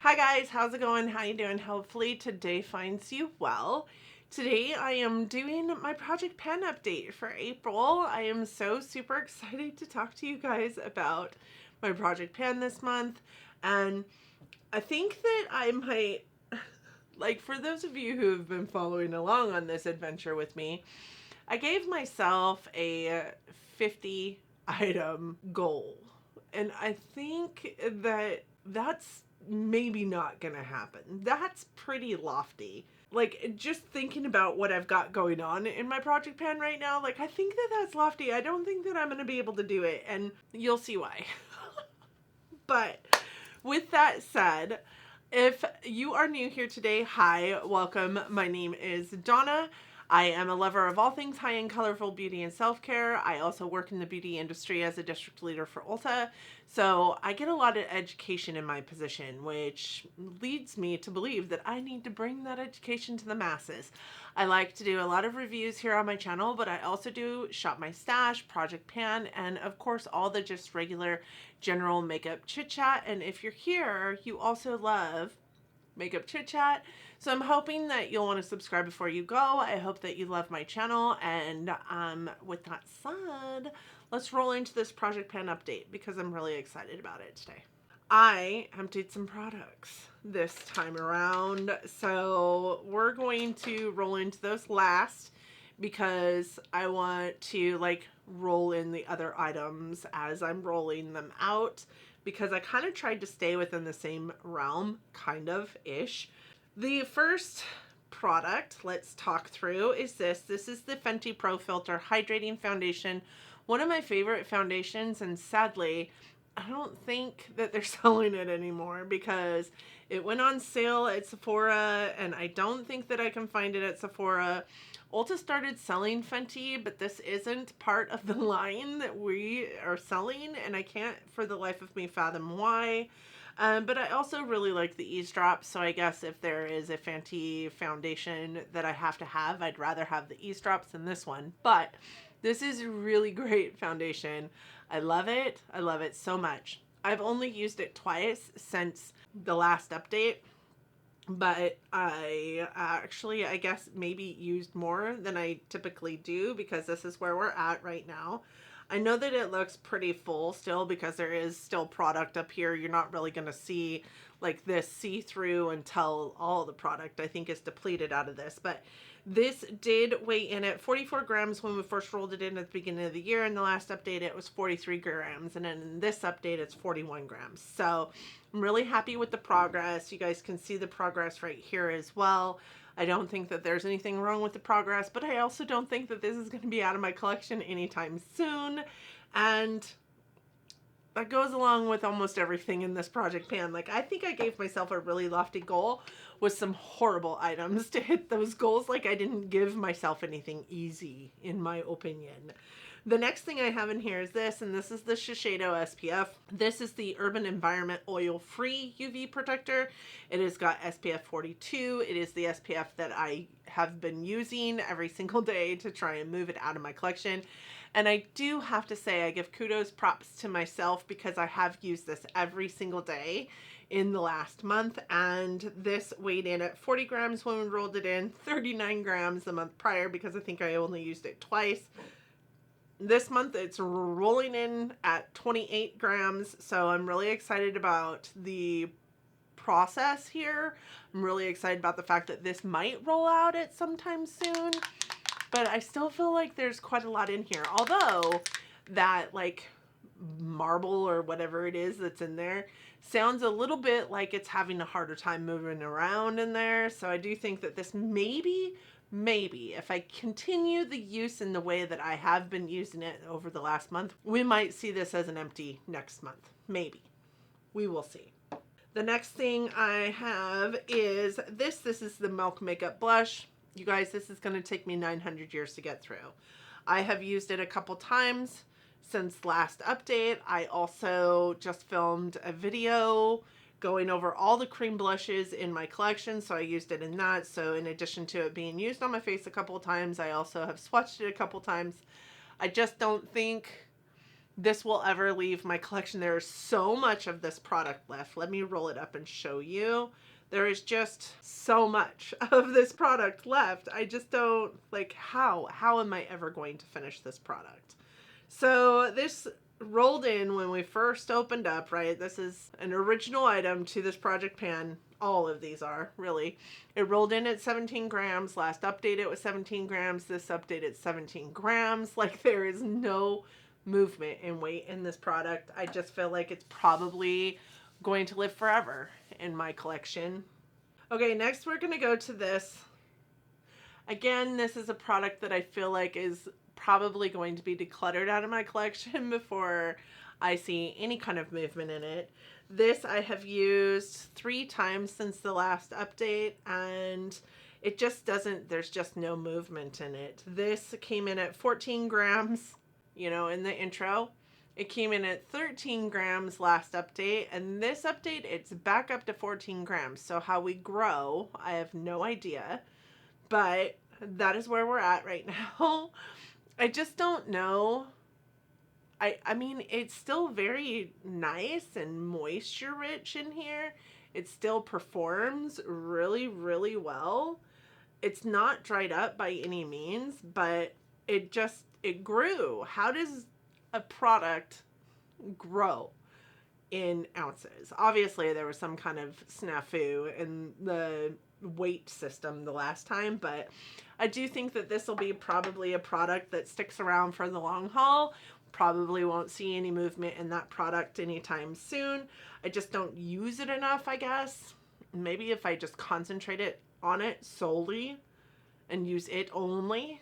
Hi guys, how's it going? How you doing? Hopefully today finds you well. Today I am doing my Project Pan update for April. I am so super excited to talk to you guys about my Project Pan this month. And I think that I might, like for those of you who have been following along on this adventure with me, I gave myself a 50 item goal. And I think that that's maybe not gonna happen. That's pretty lofty. Like, just thinking about what I've got going on in my Project Pan right now, like, I think that that's lofty. I don't think that I'm gonna be able to do it, and you'll see why. But with that said, if you are new here today, hi, welcome. My name is Donna. I am a lover of all things high-end, colorful beauty and self-care. I also work in the beauty industry as a district leader for Ulta. So I get a lot of education in my position, which leads me to believe that I need to bring that education to the masses. I like to do a lot of reviews here on my channel, but I also do Shop My Stash, Project Pan, and of course all the just regular general makeup chit chat. And if you're here, you also love makeup chit chat. So I'm hoping that you'll want to subscribe before you go. I hope that you love my channel. And with that said, let's roll into this Project Pan update because I'm really excited about it today. I emptied some products this time around, so we're going to roll into those last because I want to like roll in the other items as I'm rolling them out, because I kind of tried to stay within the same realm, kind of ish. The first product let's talk through is this. This is the Fenty Pro Filtr Hydrating Foundation. One of my favorite foundations, and sadly, I don't think that they're selling it anymore because it went on sale at Sephora, and I don't think that I can find it at Sephora. Ulta started selling Fenty, but this isn't part of the line that we are selling, and I can't for the life of me fathom why. But I also really like the ease drops, so I guess if there is a Fenty foundation that I have to have, I'd rather have the ease drops than this one. But this is a really great foundation. I love it. I love it so much. I've only used it twice since the last update, but I actually, I guess, maybe used more than I typically do because this is where we're at right now. I know that it looks pretty full still because there is still product up here. You're not really going to see like this see-through until all the product, I think, is depleted out of this. But this did weigh in at 44 grams when we first rolled it in at the beginning of the year. In the last update, it was 43 grams. And then in this update, it's 41 grams. So I'm really happy with the progress. You guys can see the progress right here as well. I don't think that there's anything wrong with the progress, but I also don't think that this is going to be out of my collection anytime soon. And that goes along with almost everything in this Project Pan. Like, I think I gave myself a really lofty goal with some horrible items to hit those goals. Like, I didn't give myself anything easy, in my opinion. The next thing I have in here is this, and this is the Shiseido SPF. This is the Urban Environment Oil-Free UV Protector. It has got SPF 42. It is the SPF that I have been using every single day to try and move it out of my collection. And I do have to say, I give kudos, props to myself because I have used this every single day in the last month, and this weighed in at 40 grams when we rolled it in, 39 grams the month prior because I think I only used it twice. This month it's rolling in at 28 grams, so I'm really excited about the process here. I'm really excited about the fact that this might roll out at some time soon, but I still feel like there's quite a lot in here. Although that like marble or whatever it is that's in there sounds a little bit like it's having a harder time moving around in there. So I do think that this maybe if I continue the use in the way that I have been using it over the last month, we might see this as an empty next month. Maybe. We will see. The next thing I have is this. This is the Milk Makeup Blush. You guys, this is going to take me 900 years to get through. I have used it a couple times since last update. I also just filmed a video going over all the cream blushes in my collection, so I used it in that. So in addition to it being used on my face a couple of times, I also have swatched it a couple times. I just don't think this will ever leave my collection. There is so much of this product left. Let me roll it up and show you. There is just so much of this product left. I just don't, like, how am I ever going to finish this product? So this rolled in when we first opened up, right? This is an original item to this project pan. All of these are, really. It rolled in at 17 grams. Last update it was 17 grams. This update it's 17 grams. Like, there is no movement in weight in this product. I just feel like it's probably going to live forever in my collection. Okay, next we're going to go to this. Again, this is a product that I feel like is probably going to be decluttered out of my collection before I see any kind of movement in it. This I have used 3 times since the last update, and it just doesn't, there's just no movement in it. This came in at 14 grams, you know, in the intro. It came in at 13 grams last update, and this update, it's back up to 14 grams. So how we grow, I have no idea, but that is where we're at right now. I just don't know. I mean, it's still very nice and moisture rich in here. It still performs really, really well. It's not dried up by any means, but it grew. How does a product grow in ounces? Obviously, there was some kind of snafu in the weight system the last time, but I do think that this will be probably a product that sticks around for the long haul. Probably won't see any movement in that product anytime soon. I just don't use it enough, I guess. Maybe if I just concentrate on it solely and use it only.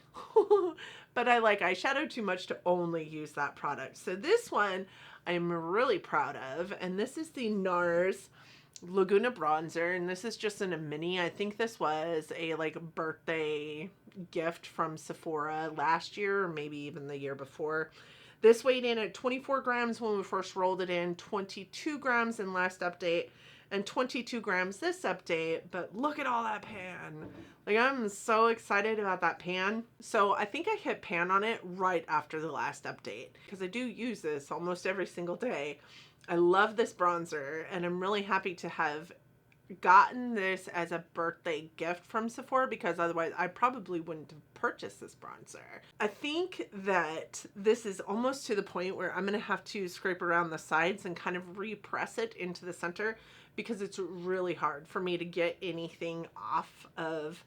But I like eyeshadow too much to only use that product. So this one I'm really proud of, and this is the NARS Laguna bronzer, and this is just in a mini. I think this was a like birthday gift from Sephora last year, or maybe even the year before. This weighed in at 24 grams when we first rolled it in, 22 grams in last update, and 22 grams this update. But look at all that pan. Like, I'm so excited about that pan. So I think I hit pan on it right after the last update, because I do use this almost every single day. I love this bronzer, and I'm really happy to have gotten this as a birthday gift from Sephora, because otherwise I probably wouldn't have purchased this bronzer. I think that this is almost to the point where I'm going to have to scrape around the sides and kind of repress it into the center, because it's really hard for me to get anything off of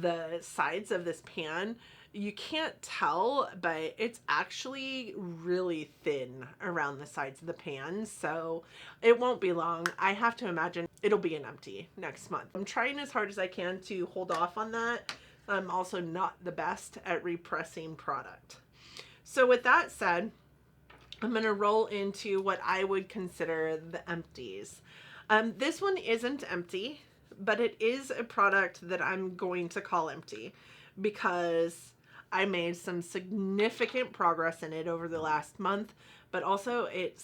the sides of this pan. You can't tell, but it's actually really thin around the sides of the pan, so it won't be long. I have to imagine it'll be an empty next month. I'm trying as hard as I can to hold off on that. I'm also not the best at repressing product. So with that said, I'm going to roll into what I would consider the empties. This one isn't empty, but it is a product that I'm going to call empty, because I made some significant progress in it over the last month, but also it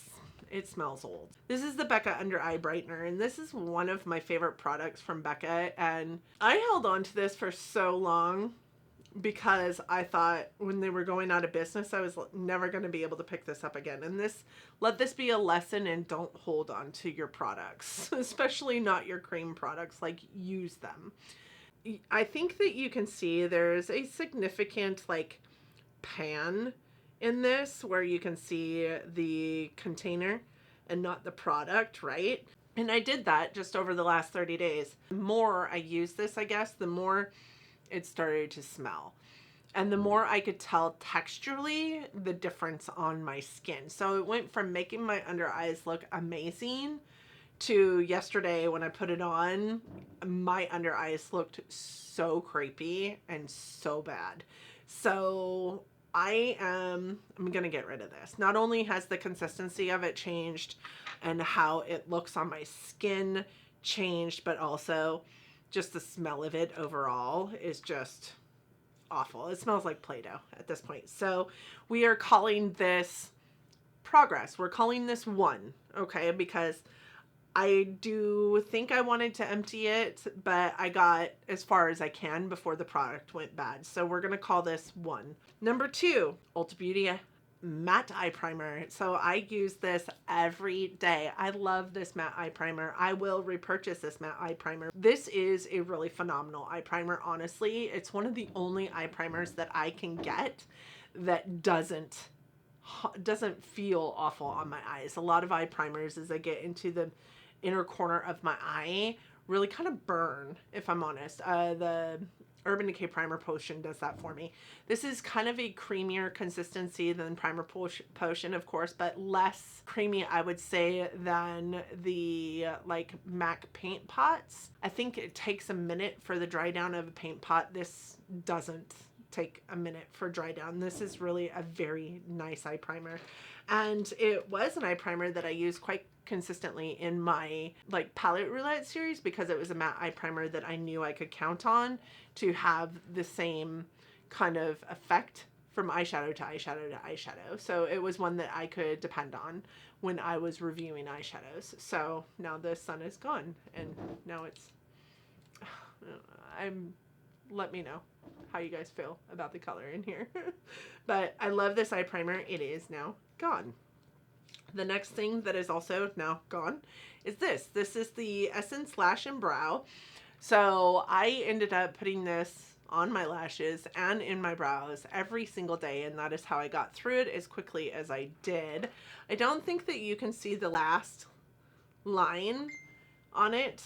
smells old. This is the Becca Under Eye Brightener, and this is one of my favorite products from Becca, and I held on to this for so long because I thought when they were going out of business, I was never going to be able to pick this up again. And let this be a lesson, and don't hold on to your products, especially not your cream products. Like, use them. I think that you can see there's a significant like pan in this where you can see the container and not the product, right? And I did that just over the last 30 days. The more I use this, I guess, the more it started to smell. And the more I could tell texturally the difference on my skin. So it went from making my under eyes look amazing to yesterday when I put it on, my under eyes looked so creepy and so bad. So I'm gonna get rid of this. Not only has the consistency of it changed and how it looks on my skin changed, but also just the smell of it overall is just awful. It smells like Play-Doh at this point. So we are calling this progress. We're calling this 1, okay? Because I do think I wanted to empty it, but I got as far as I can before the product went bad. So we're going to call this 1. Number 2, Ulta Beauty matte eye primer. So I use this every day. I love this matte eye primer. I will repurchase this matte eye primer. This is a really phenomenal eye primer, honestly. It's one of the only eye primers that I can get that doesn't feel awful on my eyes. A lot of eye primers, as I get into the inner corner of my eye, really kind of burn, if I'm honest. The Urban Decay Primer Potion does that for me. This is kind of a creamier consistency than Primer Potion, of course, but less creamy, I would say, than the like MAC paint pots. I think it takes a minute for the dry down of a paint pot. This doesn't take a minute for dry down. This is really a very nice eye primer. And it was an eye primer that I used quite consistently in my like palette roulette series because it was a matte eye primer that I knew I could count on to have the same kind of effect from eyeshadow to eyeshadow to eyeshadow. So it was one that I could depend on when I was reviewing eyeshadows. So now the sun is gone and now it's let me know how you guys feel about the color in here. But I love this eye primer. It is now gone. The next thing that is also now gone is this. This is the Essence Lash and Brow. So I ended up putting this on my lashes and in my brows every single day, and that is how I got through it as quickly as I did. I don't think that you can see the last line on it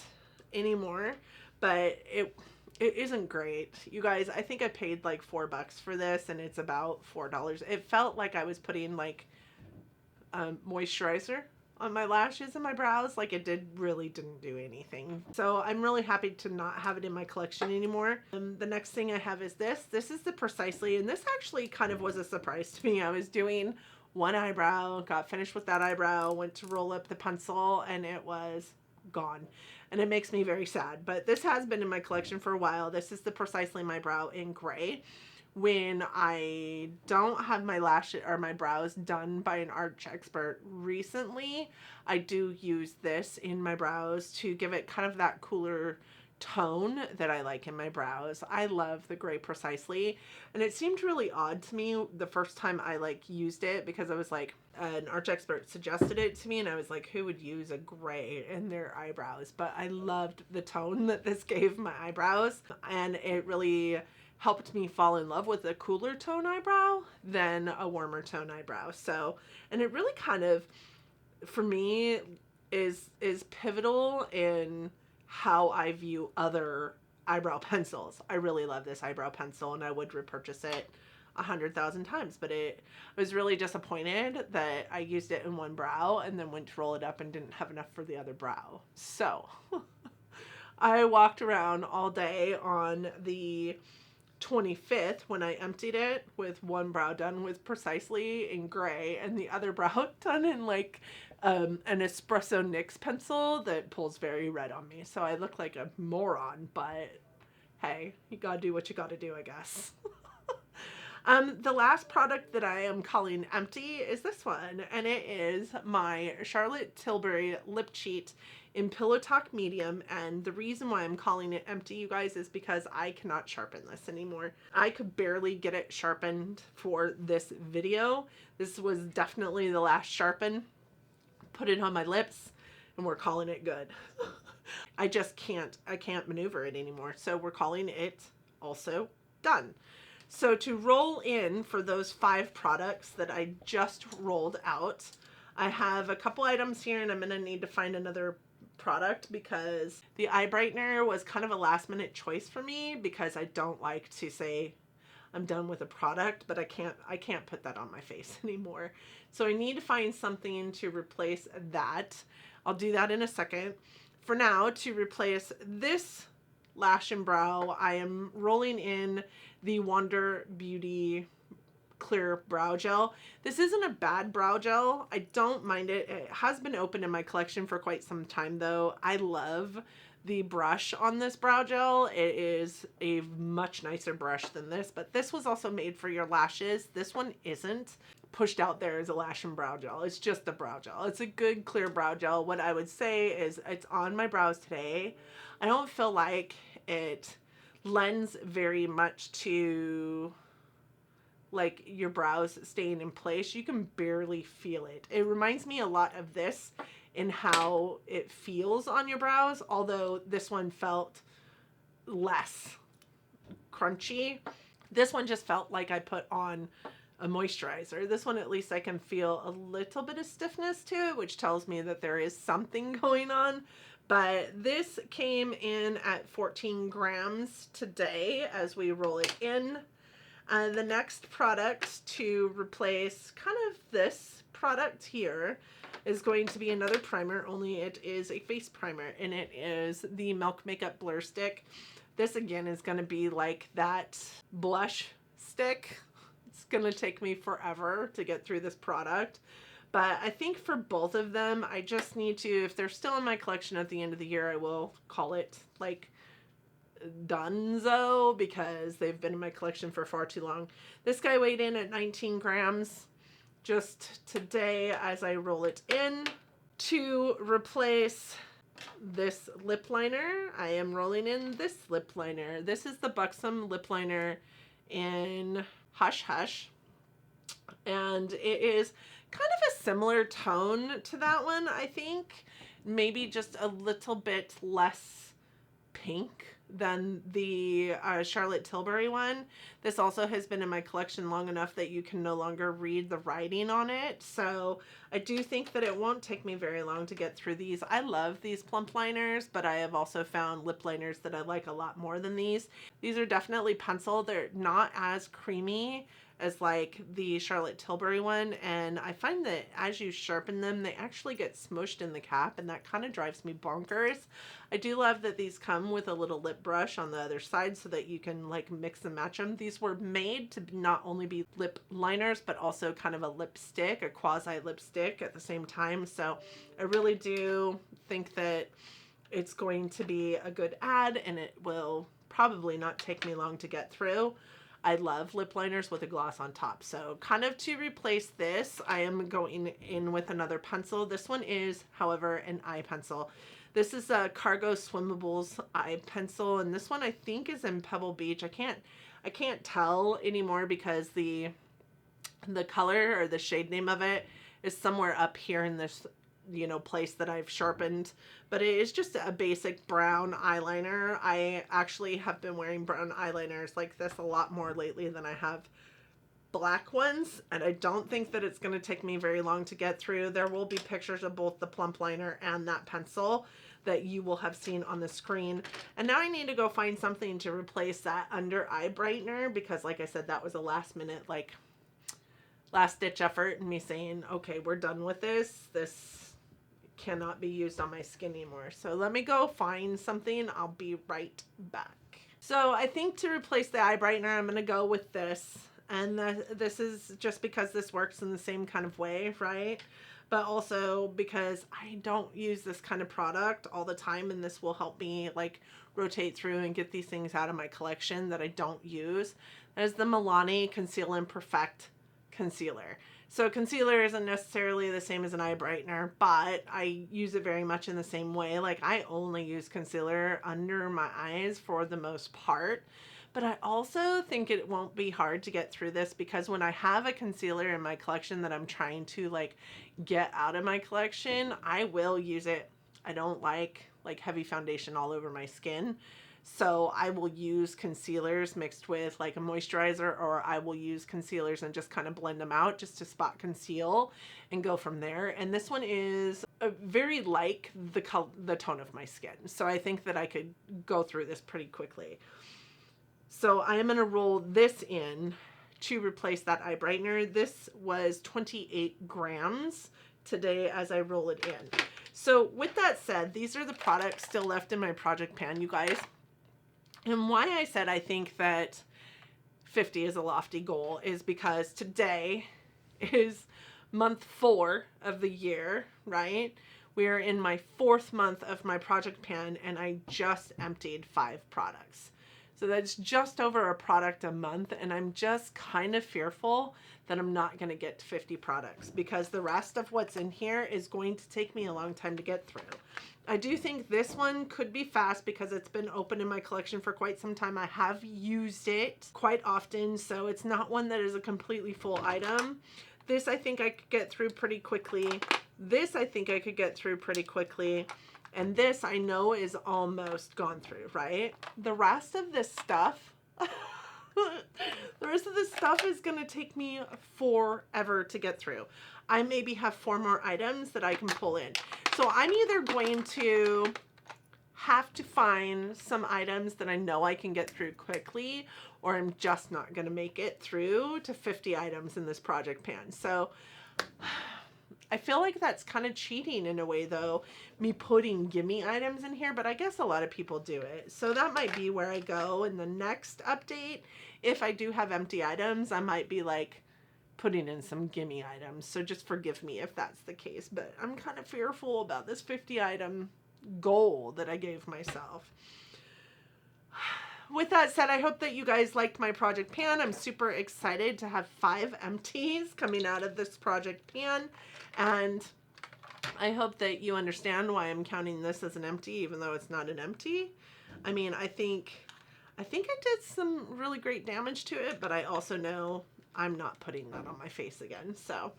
anymore, but it isn't great. You guys, I think I paid like $4 for this and it's about $4. It felt like I was putting like moisturizer on my lashes and my brows. Like it really didn't do anything. So I'm really happy to not have it in my collection anymore. The next thing I have is this. This is the Precisely, and this actually kind of was a surprise to me. I was doing one eyebrow, got finished with that eyebrow, went to roll up the pencil, and it was gone. And it makes me very sad, but this has been in my collection for a while. This is the Precisely My Brow in gray. When I don't have my lashes or my brows done by an arch expert recently, I do use this in my brows to give it kind of that cooler tone that I like in my brows. I love the gray Precisely, and it seemed really odd to me the first time I like used it because I was like, an arch expert suggested it to me and I was like, who would use a gray in their eyebrows? But I loved the tone that this gave my eyebrows, and it really helped me fall in love with a cooler tone eyebrow than a warmer tone eyebrow. So, and it really kind of, for me, is pivotal in how I view other eyebrow pencils. I really love this eyebrow pencil and I would repurchase it 100,000 times, but I was really disappointed that I used it in one brow and then went to roll it up and didn't have enough for the other brow. So I walked around all day on the 25th when I emptied it with one brow done with Precisely in gray and the other brow done in like an espresso NYX pencil that pulls very red on me. So I look like a moron, but hey, you gotta do what you gotta do, I guess. The last product that I am calling empty is this one, and it is my Charlotte Tilbury Lip Cheat in Pillow Talk Medium. And the reason why I'm calling it empty, you guys, is because I cannot sharpen this anymore. I could barely get it sharpened for this video. This was definitely the last sharpen. Put it on my lips and we're calling it good. I can't maneuver it anymore. So we're calling it also done. So to roll in for those 5 products that I just rolled out, I have a couple items here and I'm going to need to find another product because the eye brightener was kind of a last minute choice for me because I don't like to say I'm done with a product, but I can't put that on my face anymore. So I need to find something to replace that. I'll do that in a second. For now, to replace this lash and brow, I am rolling in the Wander Beauty clear brow gel. This isn't a bad brow gel. I don't mind it. It has been open in my collection for quite some time though. I love the brush on this brow gel. It is a much nicer brush than this, but this was also made for your lashes. This one isn't pushed out there as a lash and brow gel. It's just a brow gel. It's a good clear brow gel. What I would say is it's on my brows today. I don't feel like it lends very much to like your brows staying in place. You can barely feel it. It reminds me a lot of this in how it feels on your brows, although this one felt less crunchy. This one just felt like I put on a moisturizer. This one, at least I can feel a little bit of stiffness to it, which tells me that there is something going on. But this came in at 14 grams today as we roll it in. The next product to replace kind of this product here is going to be another primer, only it is a face primer, and it is the Milk Makeup Blur Stick. This again is going to be like that blush stick. It's going to take me forever to get through this product. But I think for both of them, I just need to, if they're still in my collection at the end of the year, I will call it like donezo, because they've been in my collection for far too long. This guy weighed in at 19 grams just today as I roll it in. To replace this lip liner, I am rolling in this lip liner. This is the Buxom lip liner in Hush Hush, and it is kind of a similar tone to that one, I think. Maybe just a little bit less pink than the Charlotte Tilbury one. This also has been in my collection long enough that you can no longer read the writing on it. So I do think that it won't take me very long to get through these. I love these plump liners, but I have also found lip liners that I like a lot more than these. These are definitely pencil. They're not as creamy as like the Charlotte Tilbury one, and I find that as you sharpen them, they actually get smushed in the cap, and that kind of drives me bonkers. I do love that these come with a little lip brush on the other side so that you can like mix and match them. These were made to not only be lip liners, but also kind of a lipstick, a quasi lipstick at the same time. So I really do think that it's going to be a good ad, and it will probably not take me long to get through. I love lip liners with a gloss on top. So kind of to replace this, I am going in with another pencil. This one is, however, an eye pencil. This is a Cargo Swimmables eye pencil, and this one I think is in Pebble Beach. I can't tell anymore because the color or the shade name of it is somewhere up here in this, you know, place that I've sharpened, but it is just a basic brown eyeliner. I actually have been wearing brown eyeliners like this a lot more lately than I have black ones, and I don't think that it's going to take me very long to get through. There will be pictures of both the plump liner and that pencil that you will have seen on the screen. And now I need to go find something to replace that under eye brightener, because like I said, that was a last minute, like last ditch effort, and me saying, okay, we're done with this. This cannot be used on my skin anymore. So let me go find something. I'll be right back. So I think to replace the eye brightener, I'm going to go with this. And this is just because this works in the same kind of way, right? But also because I don't use this kind of product all the time, and this will help me like rotate through and get these things out of my collection that I don't use. There's the Milani Conceal and Perfect Concealer. So concealer isn't necessarily the same as an eye brightener, but I use it very much in the same way. Like I only use concealer under my eyes for the most part. But I also think it won't be hard to get through this, because when I have a concealer in my collection that I'm trying to like get out of my collection, I will use it. I don't like heavy foundation all over my skin. So I will use concealers mixed with like a moisturizer, or I will use concealers and just kind of blend them out just to spot conceal and go from there. And this one is very like the tone of my skin. So I think that I could go through this pretty quickly. So I am going to roll this in to replace that eye brightener. This was 28 grams today as I roll it in. So with that said, these are the products still left in my project pan, you guys. And why I said I think that 50 is a lofty goal is because today is month 4 of the year, right? We are in my 4th month of my project pan, and I just emptied 5 products. So that's just over a product a month, and I'm just kind of fearful that I'm not going to get to 50 products because the rest of what's in here is going to take me a long time to get through. I do think this one could be fast because it's been open in my collection for quite some time. I have used it quite often, so it's not one that is a completely full item. This I think I could get through pretty quickly. This I think I could get through pretty quickly. And this I know is almost gone through, right? The rest of this stuff, the rest of this stuff is going to take me forever to get through. I maybe have 4 more items that I can pull in. So I'm either going to have to find some items that I know I can get through quickly, or I'm just not going to make it through to 50 items in this project pan. So I feel like that's kind of cheating in a way though, me putting gimme items in here, but I guess a lot of people do it. So that might be where I go in the next update. If I do have empty items, I might be like putting in some gimme items. So just forgive me if that's the case, but I'm kind of fearful about this 50 item goal that I gave myself. With that said, I hope that you guys liked my project pan. I'm super excited to have 5 empties coming out of this project pan. And I hope that you understand why I'm counting this as an empty, even though it's not an empty. I mean, I think I did some really great damage to it, but I also know I'm not putting that on my face again. So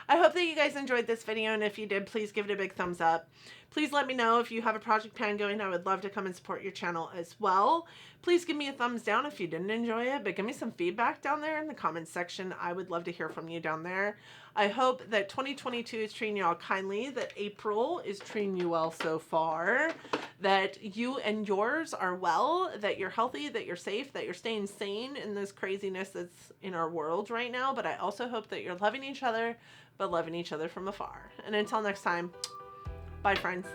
I hope that you guys enjoyed this video, and if you did, please give it a big thumbs up. Please let me know if you have a project pan going. I would love to come and support your channel as well. Please give me a thumbs down if you didn't enjoy it, but give me some feedback down there in the comments section. I would love to hear from you down there. I hope that 2022 is treating you all kindly, that April is treating you well so far, that you and yours are well, that you're healthy, that you're safe, that you're staying sane in this craziness that's in our world right now. But I also hope that you're loving each other, but loving each other from afar. And until next time, bye friends.